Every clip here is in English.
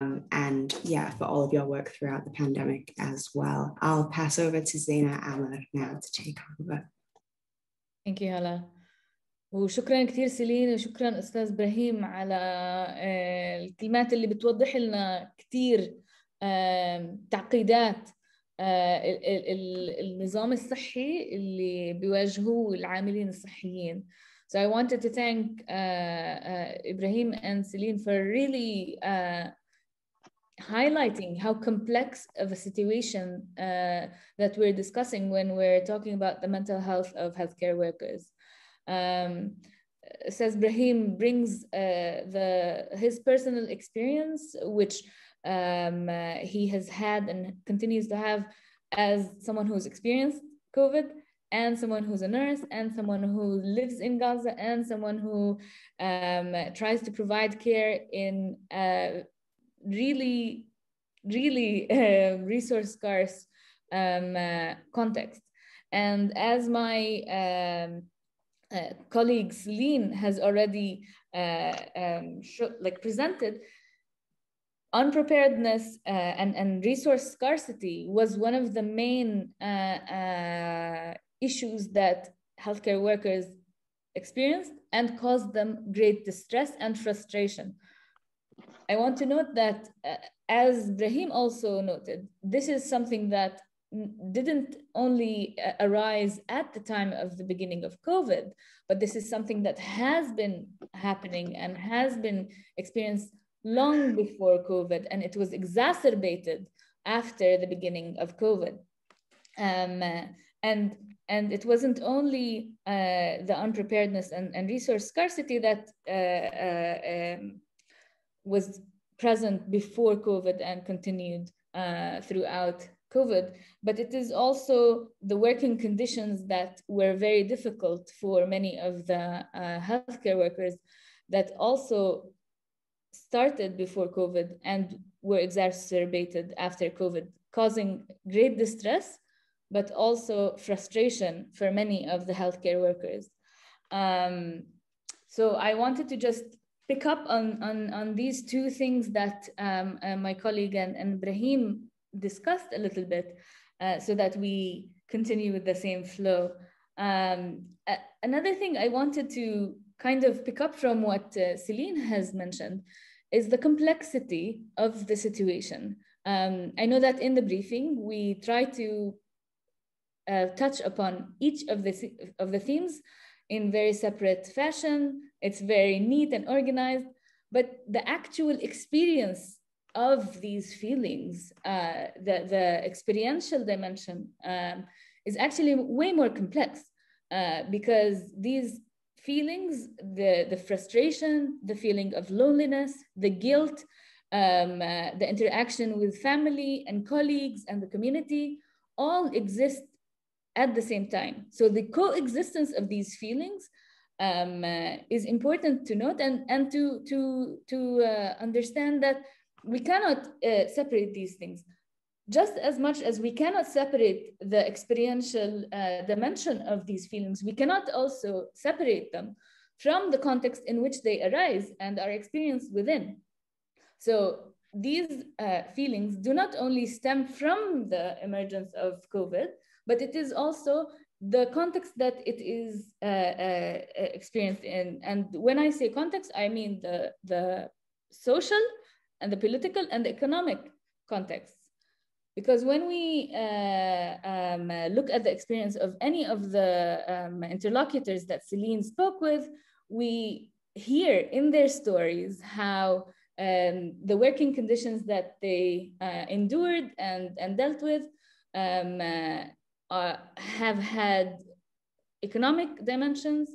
and yeah, for all of your work throughout the pandemic as well. I'll pass over to Zeina Amro now to take over. Thank you, Hala. وشكرا كثير سيلين، وشكرا أستاذ إبراهيم على الكلمات اللي بتوضح لنا كثير تعقيدات النظام الصحي اللي بيواجهوه العاملين الصحيين. So I wanted to thank Ibrahim and Celine for really highlighting how complex of a situation that we're discussing when we're talking about the mental health of healthcare workers. Says Ibrahim brings his personal experience, which he has had and continues to have as someone who's experienced COVID, and someone who's a nurse, and someone who lives in Gaza, and someone who tries to provide care in really resource scarce context. And as my colleague Celine has already presented, unpreparedness and resource scarcity was one of the main issues that healthcare workers experienced and caused them great distress and frustration. I want to note that, as Ibrahim also noted, this is something that didn't only arise at the time of the beginning of COVID, but this is something that has been happening and has been experienced long before COVID, and it was exacerbated after the beginning of COVID. And it wasn't only the unpreparedness and resource scarcity that was present before COVID and continued throughout COVID, but it is also the working conditions that were very difficult for many of the healthcare workers that also started before COVID and were exacerbated after COVID, causing great distress, but also frustration for many of the healthcare workers. So I wanted to just pick up on these two things that my colleague and Ibrahim discussed a little bit, so that we continue with the same flow. Another thing I wanted to kind of pick up from what Celine has mentioned is the complexity of the situation. I know that in the briefing, we try to touch upon each of the themes in very separate fashion. It's very neat and organized, but the actual experience of these feelings, the experiential dimension is actually way more complex, because these feelings, the frustration, the feeling of loneliness, the guilt, the interaction with family and colleagues and the community all exist at the same time. So the coexistence of these feelings is important to note and to understand that we cannot separate these things. Just as much as we cannot separate the experiential dimension of these feelings, we cannot also separate them from the context in which they arise and are experienced within. So these feelings do not only stem from the emergence of COVID, but it is also the context that it is experienced in. And when I say context, I mean the social and the political and the economic context. Because when we look at the experience of any of the interlocutors that Celine spoke with, we hear in their stories how the working conditions that they endured and dealt with have had economic dimensions,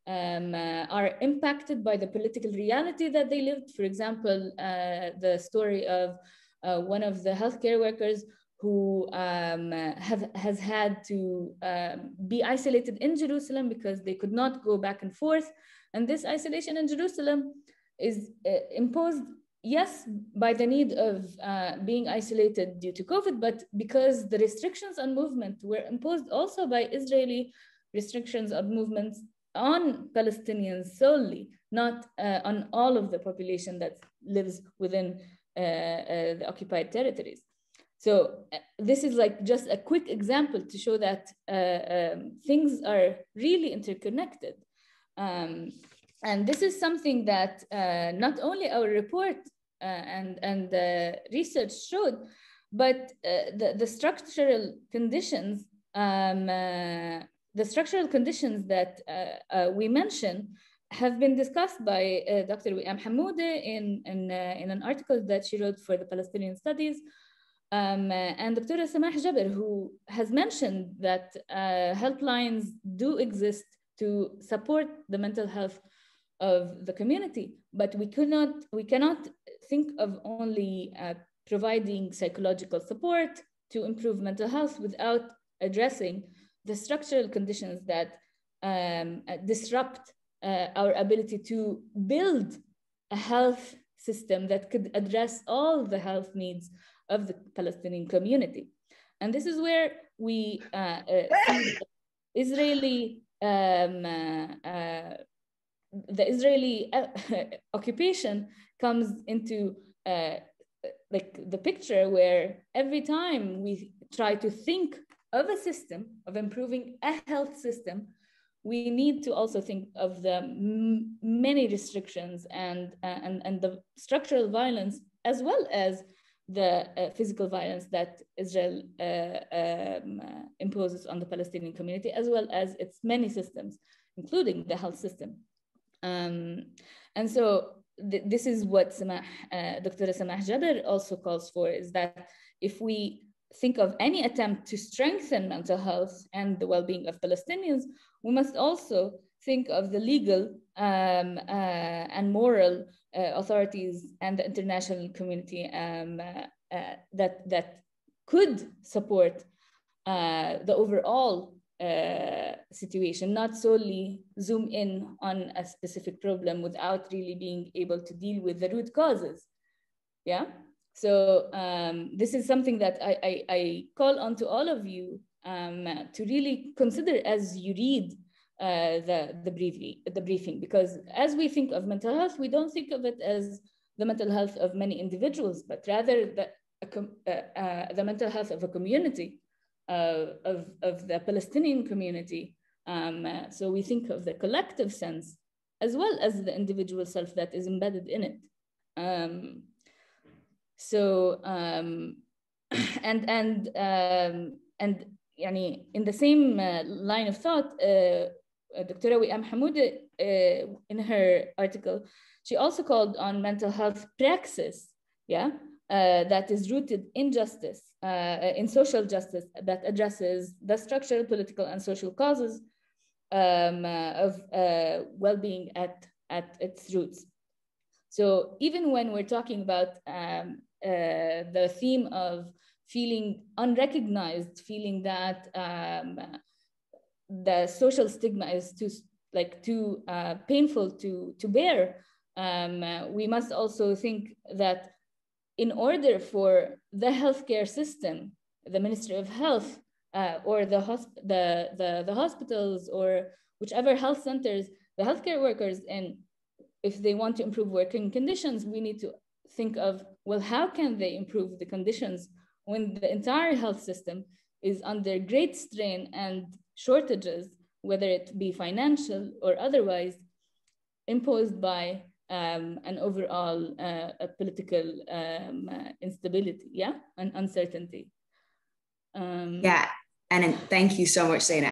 are impacted by the political reality that they lived. For example, the story of one of the healthcare workers who has had to be isolated in Jerusalem because they could not go back and forth. And this isolation in Jerusalem is imposed, yes, by the need of being isolated due to COVID, but because the restrictions on movement were imposed also by Israeli restrictions on movements on Palestinians solely, not on all of the population that lives within the occupied territories. So this is like just a quick example to show that things are really interconnected. And this is something that not only our report and research showed, but the structural conditions, that we mentioned have been discussed by Dr. Ibrahim Zakout in an article that she wrote for the Palestinian Studies. And Dr. Rosena Jabr, who has mentioned that helplines do exist to support the mental health of the community, but we cannot think of only providing psychological support to improve mental health without addressing the structural conditions that disrupt our ability to build a health system that could address all the health needs of the Palestinian community. And this is where we see the Israeli occupation comes into like the picture, where every time we try to think of a system, of improving a health system, we need to also think of the many restrictions and the structural violence, as well as the physical violence that Israel imposes on the Palestinian community, as well as its many systems, including the health system. And so this is what Dr. Rosena Jabr also calls for, is that if we think of any attempt to strengthen mental health and the well-being of Palestinians, we must also think of the legal and moral authorities and the international community that could support the overall situation, not solely zoom in on a specific problem without really being able to deal with the root causes. Yeah. So this is something that I call on to all of you to really consider as you read the briefing, because as we think of mental health, we don't think of it as the mental health of many individuals, but rather the mental health of a community, of the Palestinian community. So we think of the collective sense as well as the individual self that is embedded in it. And يعني in the same line of thought, Dr. Ibrahim Zakout, in her article, she also called on mental health praxis, that is rooted in justice, in social justice, that addresses the structural, political, and social causes of well-being at its roots. So even when we're talking about the theme of feeling unrecognized, feeling that the social stigma is too painful to bear, we must also think that in order for the healthcare system, the Ministry of Health, or the hospitals, or whichever health centers, the healthcare workers, and if they want to improve working conditions, we need to think of, well, how can they improve the conditions when the entire health system is under great strain and shortages, whether it be financial or otherwise, imposed by an overall political instability, and uncertainty. And thank you so much, Zeina.